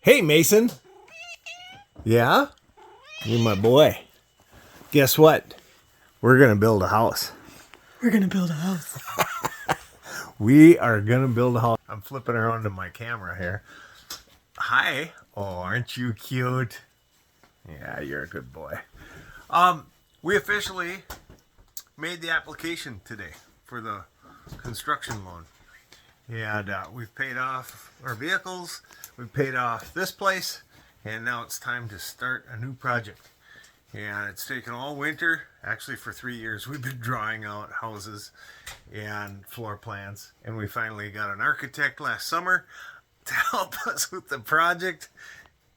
Hey, Mason. Yeah? You're my boy. Guess what? We're going to build a house. We're going to build a house. We are going to build a house. I'm flipping around to my camera here. Hi. Oh, aren't you cute? Yeah, you're a good boy. We officially made the application today for the construction loan. And we've paid off our vehicles. We've paid off this place. And now it's time to start a new project. And it's taken all winter. Actually, for 3 years, we've been drawing out houses and floor plans. And we finally got an architect last summer to help us with the project.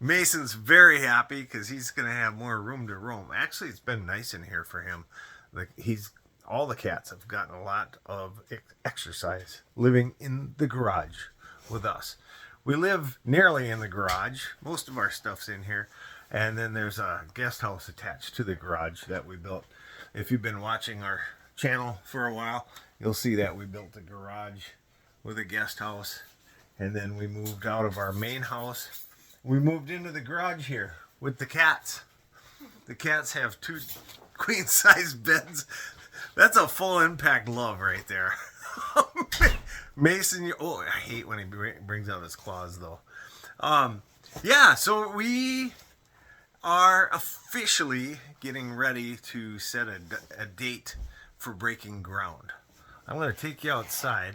Mason's very happy because he's going to have more room to roam. Actually, it's been nice in here for him. All the cats have gotten a lot of exercise living in the garage with us. We live nearly in the garage. Most of our stuff's in here. And then there's a guest house attached to the garage that we built. If you've been watching our channel for a while, you'll see that we built a garage with a guest house. And then we moved out of our main house. We moved into the garage here with the cats. The cats have 2 queen-size beds. That's a full impact love right there. Mason, I hate when he brings out his claws though. Yeah, so we are officially getting ready to set a date for breaking ground. I'm going to take you outside.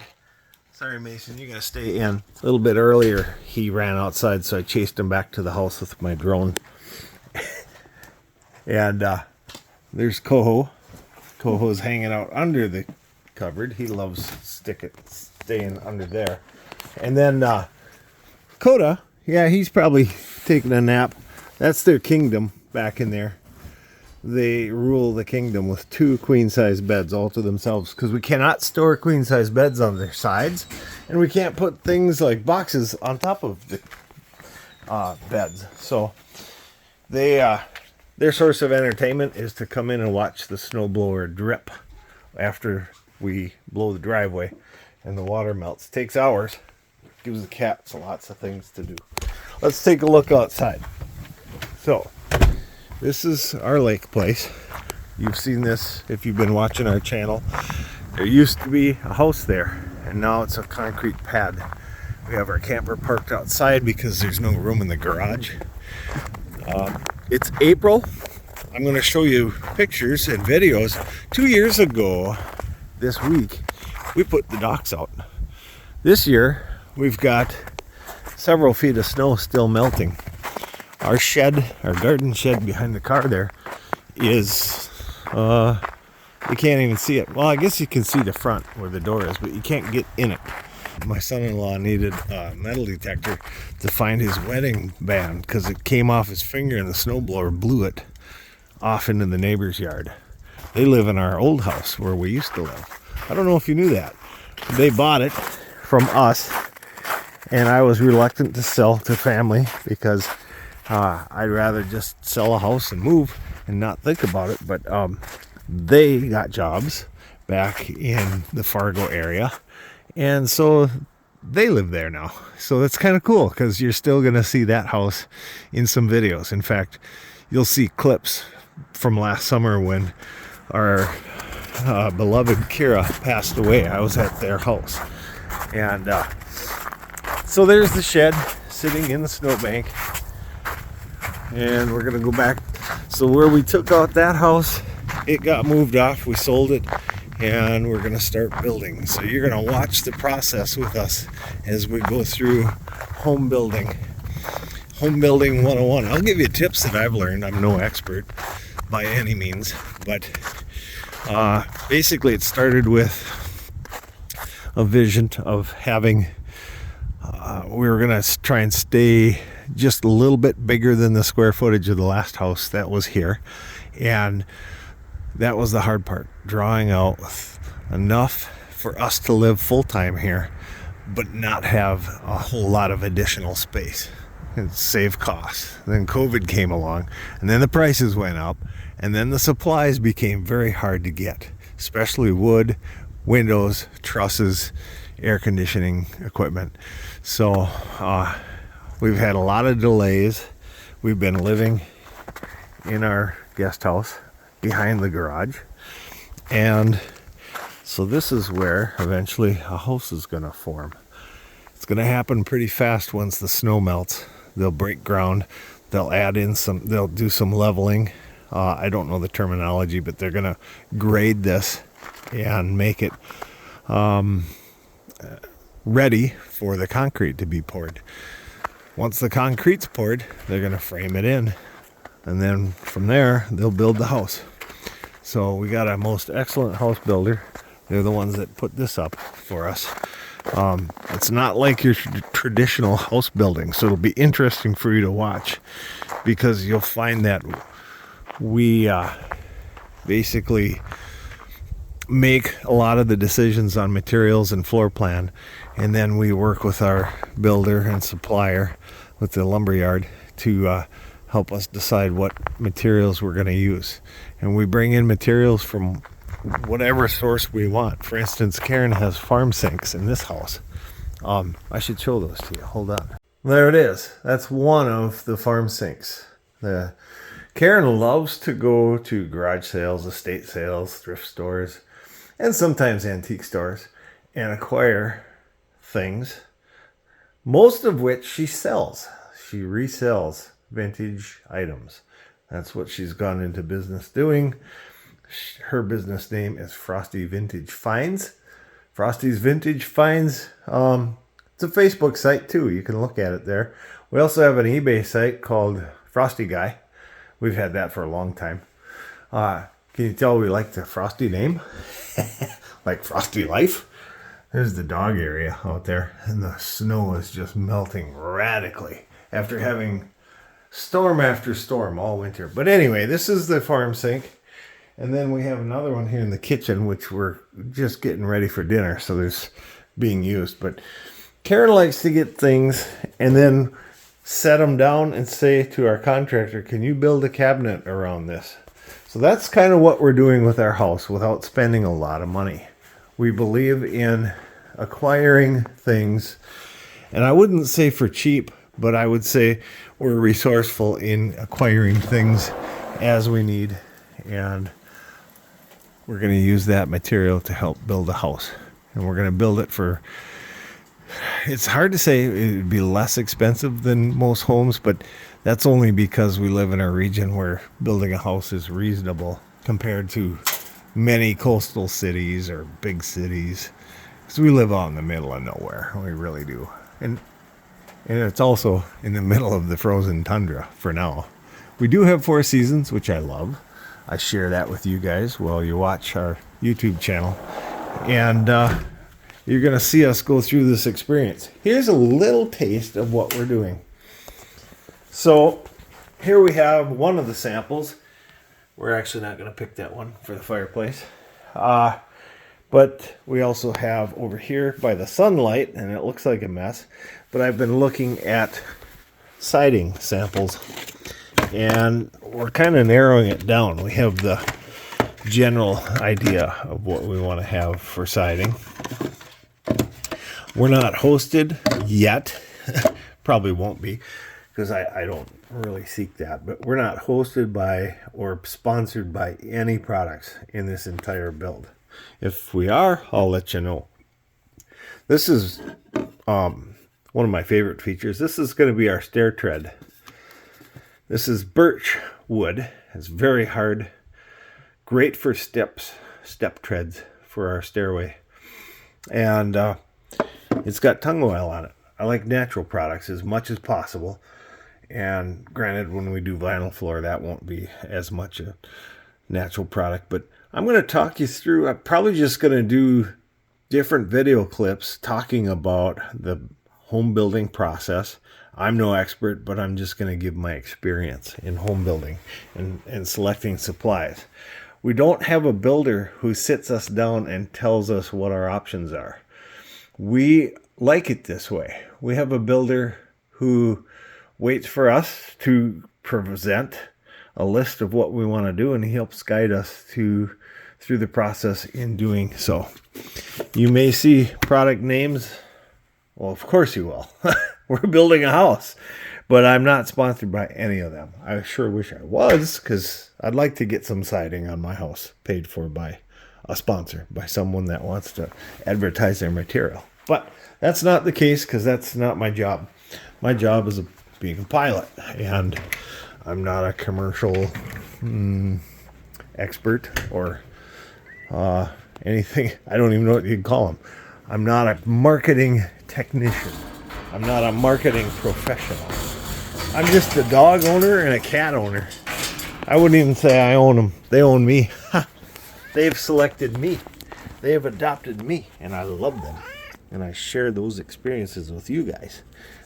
Sorry, Mason, you got to stay in. A little bit earlier, he ran outside, so I chased him back to the house with my drone. And there's Coho. Coho's hanging out under the cupboard. He loves staying under there. And then Coda, yeah, he's probably taking a nap. That's their kingdom back in there. They rule the kingdom with 2 queen-size beds all to themselves because we cannot store queen-size beds on their sides, and we can't put things like boxes on top of the beds. So their source of entertainment is to come in and watch the snowblower drip after we blow the driveway and the water melts. It takes hours. Gives the cats lots of things to do. Let's take a look outside. So, this is our lake place. You've seen this if you've been watching our channel. There used to be a house there, and now it's a concrete pad. We have our camper parked outside because there's no room in the garage. It's April. I'm going to show you pictures and videos. 2 years ago, this week, we put the docks out. This year, we've got several feet of snow still melting. Our shed, our garden shed behind the car there is, you can't even see it. Well, I guess you can see the front where the door is, but you can't get in it. My son-in-law needed a metal detector to find his wedding band because it came off his finger and the snowblower blew it off into the neighbor's yard. They live in our old house where we used to live. I don't know if you knew that. They bought it from us, and I was reluctant to sell to family because I'd rather just sell a house and move and not think about it. But they got jobs back in the Fargo area, and so they live there now. So that's kind of cool because you're still going to see that house in some videos. In fact, you'll see clips from last summer when our beloved Kira passed away. I was at their house. And so there's the shed sitting in the snowbank. And we're going to go back. So where we took out that house, it got moved off. We sold it. And we're going to start building. So you're going to watch the process with us as we go through home building. Home building 101. I'll give you tips that I've learned. I'm no expert by any means. But basically it started with a vision of having, we were going to try and stay just a little bit bigger than the square footage of the last house that was here. And that was the hard part, drawing out enough for us to live full-time here, but not have a whole lot of additional space and save costs. Then COVID came along, and then the prices went up, and then the supplies became very hard to get, especially wood, windows, trusses, air conditioning equipment. So We've had a lot of delays. We've been living in our guest house behind the garage. And so this is where eventually a house is going to form. It's going to happen pretty fast once the snow melts. They'll break ground. They'll add in they'll do some leveling. I don't know the terminology, but they're going to grade this and make it ready for the concrete to be poured. Once the concrete's poured, they're going to frame it in. And then from there, they'll build the house. So we got a most excellent house builder. They're the ones that put this up for us. It's not like your traditional house building, so it'll be interesting for you to watch, because you'll find that we basically make a lot of the decisions on materials and floor plan, and then we work with our builder and supplier with the lumberyard to help us decide what materials we're going to use. And we bring in materials from whatever source we want. For instance, Karen has farm sinks in this house. I should show those to you. Hold on. There it is. That's one of the farm sinks. Karen loves to go to garage sales, estate sales, thrift stores, and sometimes antique stores, and acquire things, most of which she sells. She resells vintage items. That's what she's gone into business doing. Her business name is Frosty Vintage Finds. Frosty's Vintage Finds. It's a Facebook site too. You can look at it there. We also have an eBay site called Frosty Guy. We've had that for a long time. Can you tell we like the Frosty name? Like Frosty Life. There's the dog area out there, and the snow is just melting radically after having storm after storm all winter. But anyway, this is the farm sink. And then we have another one here in the kitchen, which we're just getting ready for dinner. So there's being used. But Karen likes to get things and then set them down and say to our contractor, can you build a cabinet around this? So that's kind of what we're doing with our house without spending a lot of money. We believe in acquiring things, and I wouldn't say for cheap, but I would say we're resourceful in acquiring things as we need. And we're going to use that material to help build a house. And we're going to build it for, it's hard to say it would be less expensive than most homes, but that's only because we live in a region where building a house is reasonable compared to many coastal cities or big cities. Because we live out in the middle of nowhere. We really do. And it's also in the middle of the frozen tundra for now. We do have 4 seasons, which I love. I share that with you guys while you watch our YouTube channel. And you're going to see us go through this experience. Here's a little taste of what we're doing. So here we have one of the samples. We're actually not going to pick that one for the fireplace. But we also have over here by the sunlight, and it looks like a mess, but I've been looking at siding samples. And we're kind of narrowing it down. We have the general idea of what we want to have for siding. We're not hosted yet. Probably won't be, because I don't really seek that. But we're not hosted by or sponsored by any products in this entire build. If we are, I'll let you know. This is one of my favorite features. This is going to be our stair tread. This is birch wood. It's very hard. Great for step treads for our stairway. And it's got tung oil on it. I like natural products as much as possible. And granted, when we do vinyl floor, that won't be as much a natural product. But I'm going to talk you through. I'm probably just going to do different video clips talking about the home building process. I'm no expert, but I'm just going to give my experience in home building and selecting supplies. We don't have a builder who sits us down and tells us what our options are. We like it this way. We have a builder who waits for us to present a list of what we want to do, and he helps guide us through the process in doing so. You may see product names. Well, of course you will. We're building a house. But I'm not sponsored by any of them. I sure wish I was, because I'd like to get some siding on my house paid for by a sponsor, by someone that wants to advertise their material. But that's not the case, because that's not my job. My job is being a pilot, and I'm not a commercial expert or anything. I don't even know what you'd call them. I'm not a marketing technician. I'm not a marketing professional. I'm just a dog owner and a cat owner. I wouldn't even say I own them. They own me. They've selected me. They have adopted me, and I love them. And I share those experiences with you guys.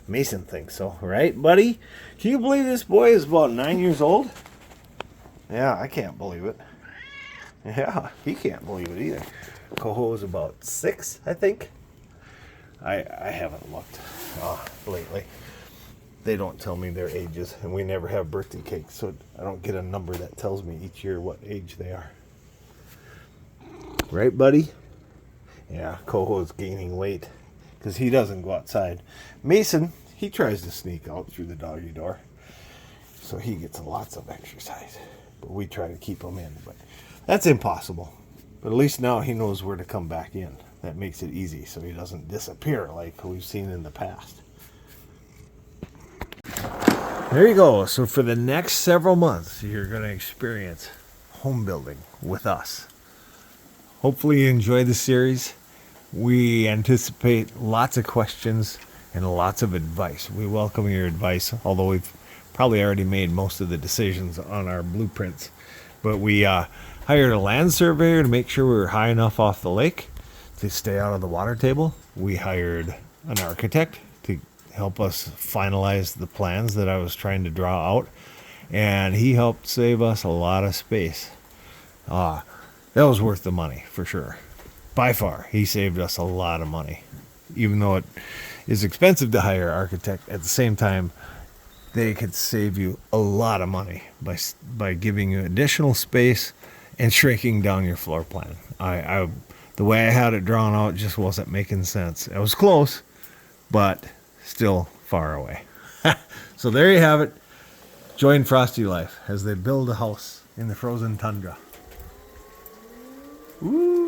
Mason thinks so, right, buddy? Can you believe this boy is about 9 years old? Yeah, I can't believe it. Yeah, he can't believe it either. Coho is about 6, I think. I haven't looked lately. They don't tell me their ages, and we never have birthday cakes, so I don't get a number that tells me each year what age they are. Right, buddy? Yeah, Coho's gaining weight because he doesn't go outside. Mason, he tries to sneak out through the doggy door, so he gets lots of exercise. But we try to keep him in, but that's impossible. But at least now he knows where to come back in. That makes it easy, so he doesn't disappear like we've seen in the past. There you go. So for the next several months, you're going to experience home building with us. Hopefully you enjoy the series. We anticipate lots of questions and lots of advice. We welcome your advice, although we've probably already made most of the decisions on our blueprints. But we hired a land surveyor to make sure we were high enough off the lake to stay out of the water table. We hired an architect to help us finalize the plans that I was trying to draw out, and he helped save us a lot of space. That was worth the money for sure. By far, he saved us a lot of money. Even though it is expensive to hire an architect, at the same time, they could save you a lot of money by giving you additional space and shrinking down your floor plan. The way I had it drawn out just wasn't making sense. It was close, but still far away. So there you have it. Join Frosty Life as they build a house in the frozen tundra. Ooh.